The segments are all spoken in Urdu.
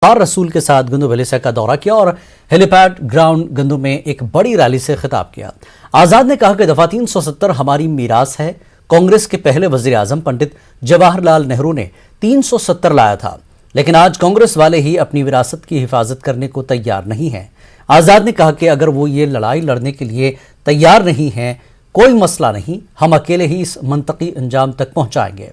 رسول کے ساتھ گندو ولیسا کا دورہ کیا اور ہیلی پیڈ گراؤنڈ گندو میں ایک بڑی ریلی سے خطاب کیا۔ آزاد نے کہا کہ دفعہ 370 ہماری میراث ہے۔ کانگریس کے پہلے وزیر اعظم پنڈت جواہر لال نہرو نے 370 لایا تھا، لیکن آج کانگریس والے ہی اپنی وراثت کی حفاظت کرنے کو تیار نہیں ہیں۔ آزاد نے کہا کہ اگر وہ یہ لڑائی لڑنے کے لیے تیار نہیں ہیں، کوئی مسئلہ نہیں، ہم اکیلے ہی اس منطقی انجام تک پہنچائیں گے۔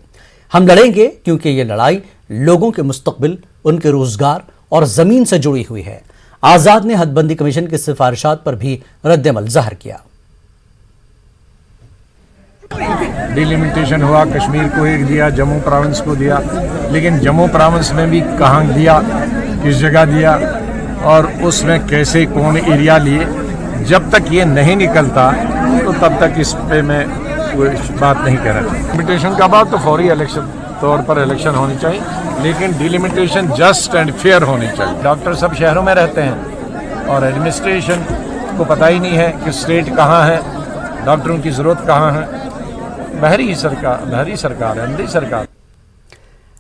ہم لڑیں گے کیونکہ یہ لڑائی لوگوں کے مستقبل، ان کے روزگار اور زمین سے جڑی ہوئی ہے۔ آزاد نے حد بندی کمیشن کی سفارشات پر بھی رد عمل ظاہر کیا۔ ڈیلیمیٹیشن ہوا، کشمیر کو ایک دیا، جموں پراونس کو دیا، لیکن جموں پراونس میں بھی کہاں دیا، کس جگہ دیا اور اس میں کیسے کون ایریا لیے، جب تک یہ نہیں نکلتا تو تب تک اس پہ میں کوئی بات نہیں کر رہا۔ ڈیلیمیٹیشن کا بعد تو فوری الیکشن طور پر الیکشن ہونی چاہیے، لیکن ڈیلیمیٹیشن جسٹ اینڈ فیئر ہونی چاہیے۔ ڈاکٹر سب شہروں میں رہتے ہیں اور ایڈمنسٹریشن کو پتہ ہی نہیں ہے کہ اسٹیٹ کہاں ہے، ڈاکٹروں کی ضرورت کہاں ہے۔ بحری سرکار ہے، عملی سرکار۔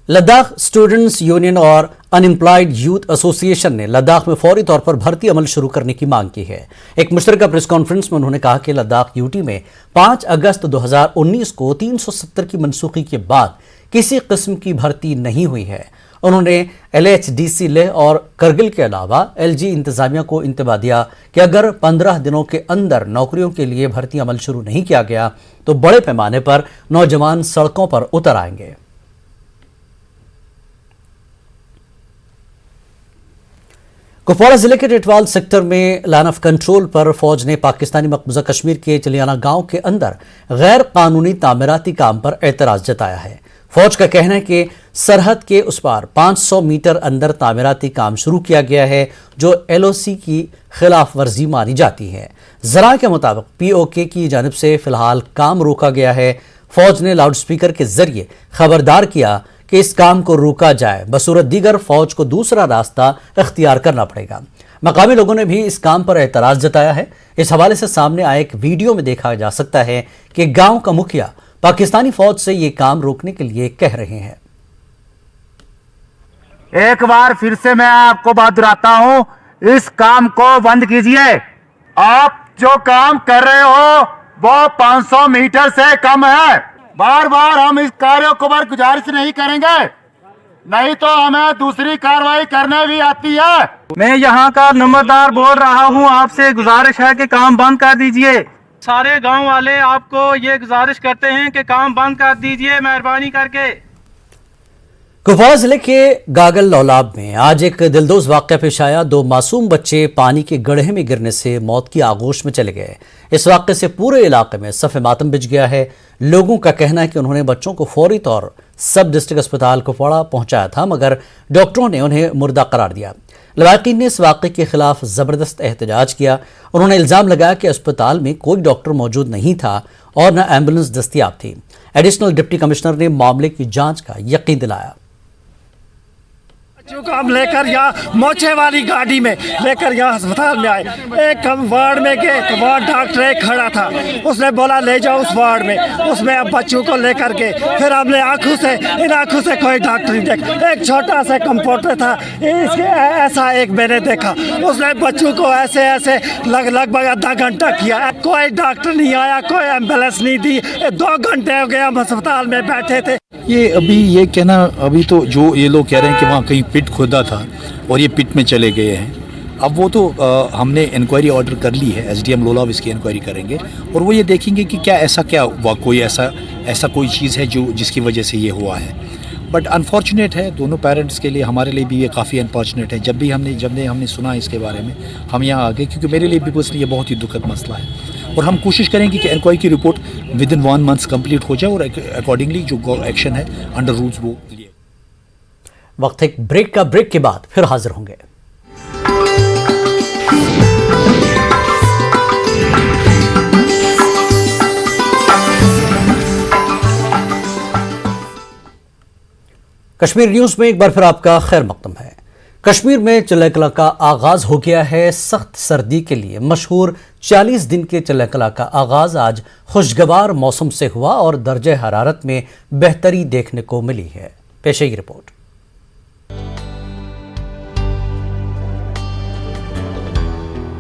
لداخ اسٹوڈنٹس یونین اور ان امپلائڈ یوتھ ایسوسی ایشن نے لداخ میں فوری طور پر بھرتی عمل شروع کرنے کی مانگ کی ہے۔ ایک مشترکہ پریس کانفرنس میں انہوں نے کہا کہ لداخ یوٹی میں 5 اگست 2019 کو 370 کی منسوخی کے بعد کسی قسم کی بھرتی نہیں ہوئی ہے۔ انہوں نے LHDC لیہ اور کرگل کے علاوہ LG انتظامیہ کو انتباہ دیا کہ اگر 15 دنوں کے اندر نوکریوں کے لیے بھرتی عمل شروع نہیں کیا گیا تو بڑے پیمانے پر نوجوان سڑکوں پر اتر آئیں گے۔ کپواڑہ ضلع کے ٹٹوال سیکٹر میں لائن آف کنٹرول پر فوج نے پاکستانی مقبوضہ کشمیر کے چلیانہ گاؤں کے اندر غیر قانونی تعمیراتی کام پر اعتراض جتایا ہے۔ فوج کا کہنا ہے کہ سرحد کے اس پار 500 میٹر اندر تعمیراتی کام شروع کیا گیا ہے جو LOC کی خلاف ورزی مانی جاتی ہے۔ ذرائع کے مطابق POK کی جانب سے فی الحال کام روکا گیا ہے۔ فوج نے لاؤڈ سپیکر کے ذریعے خبردار کیا کہ اس کام کو روکا جائے، بصورت دیگر فوج کو دوسرا راستہ اختیار کرنا پڑے گا۔ مقامی لوگوں نے بھی اس کام پر اعتراض جتایا ہے۔ اس حوالے سے سامنے آئے ایک ویڈیو میں دیکھا جا سکتا ہے کہ گاؤں کا مکھیا پاکستانی فوج سے یہ کام روکنے کے لیے کہہ رہے ہیں۔ ایک بار پھر سے میں آپ کو بات دہراتا ہوں، اس کام کو بند کیجئے۔ آپ جو کام کر رہے ہو وہ 500 میٹر سے کم ہے۔ بار بار ہم اس کاریوں کو گزارش نہیں کریں گے، نہیں تو ہمیں دوسری کارروائی کرنے بھی آتی ہے۔ میں یہاں کا نمبردار بول رہا ہوں، آپ سے گزارش ہے کہ کام بند کر دیجئے۔ سارے گاؤں والے آپ کو یہ گزارش کرتے ہیں کہ کام بند کر دیجئے مہربانی کر کے۔ کپواڑہ ضلع کے گاگل لولاب میں آج ایک دلدوز واقعہ پیش آیا۔ 2 معصوم بچے پانی کے گڑھے میں گرنے سے موت کی آغوش میں چلے گئے۔ اس واقعے سے پورے علاقے میں صف ماتم بچھ گیا ہے۔ لوگوں کا کہنا ہے کہ انہوں نے بچوں کو فوری طور سب ڈسٹرکٹ اسپتال کپواڑہ پہنچایا تھا، مگر ڈاکٹروں نے انہیں مردہ قرار دیا۔ لواحقین نے اس واقعے کے خلاف زبردست احتجاج کیا۔ انہوں نے الزام لگایا کہ اسپتال میں کوئی ڈاکٹر موجود نہیں تھا اور نہ ایمبولینس دستیاب تھی۔ ایڈیشنل ڈپٹی کمشنر نے معاملے کی جانچ کا یقین دلایا۔ بچوں کو ہم لے کر یہاں موچے والی گاڑی میں لے کر یہاں ہسپتال میں آئے۔ ایک ہم وارڈ میں گئے تو وہاں ڈاکٹر ایک کھڑا تھا، اس نے بولا لے جاؤ اس وارڈ میں، اس میں اب بچوں کو لے کر کے پھر ہم نے ان آنکھوں سے کوئی ڈاکٹر نہیں دیکھا۔ ایک چھوٹا سا کمپاؤنڈر تھا، اس کے ایسا ایک میں نے دیکھا، اس نے بچوں کو ایسے لگ بھگ آدھا گھنٹہ کیا، کوئی ڈاکٹر نہیں آیا، کوئی ایمبولینس نہیں دی۔ 2 گھنٹے ہو گئے ہم ہسپتال میں بیٹھے تھے۔ یہ کہنا ابھی تو جو یہ لوگ کہہ رہے ہیں کہ وہاں کہیں پٹ کھودا تھا اور یہ پٹ میں چلے گئے ہیں، اب وہ تو ہم نے انکوائری آرڈر کر لی ہے، SDM لولاب اس کی انکوائری کریں گے اور وہ یہ دیکھیں گے کہ کیا کوئی ایسا کوئی چیز ہے جس کی وجہ سے یہ ہوا ہے۔ بٹ انفارچونیٹ ہے دونوں پیرنٹس کے لیے، ہمارے لیے بھی یہ کافی انفارچونیٹ ہے۔ جب ہم نے سنا اس کے بارے میں ہم یہاں آ گئے، کیونکہ میرے لیے بھی پرسنلی یہ بہت ہی دکھد مسئلہ ہے اور ہم کوشش کریں گے کہ انکوائری کی رپورٹ ودن 1 month کمپلیٹ ہو جائے اور اکارڈنگلی جو ایکشن ہے انڈر رولز وہ لیے۔ وقت ایک بریک کے بعد پھر حاضر ہوں گے۔ کشمیر نیوز میں ایک بار پھر آپ کا خیر مقدم ہے۔ کشمیر میں چلے کلا کا آغاز ہو گیا ہے۔ سخت سردی کے لیے مشہور 40 دن کے چلے کلا کا آغاز آج خوشگوار موسم سے ہوا اور درجہ حرارت میں بہتری دیکھنے کو ملی ہے۔ پیش ہے یہ رپورٹ۔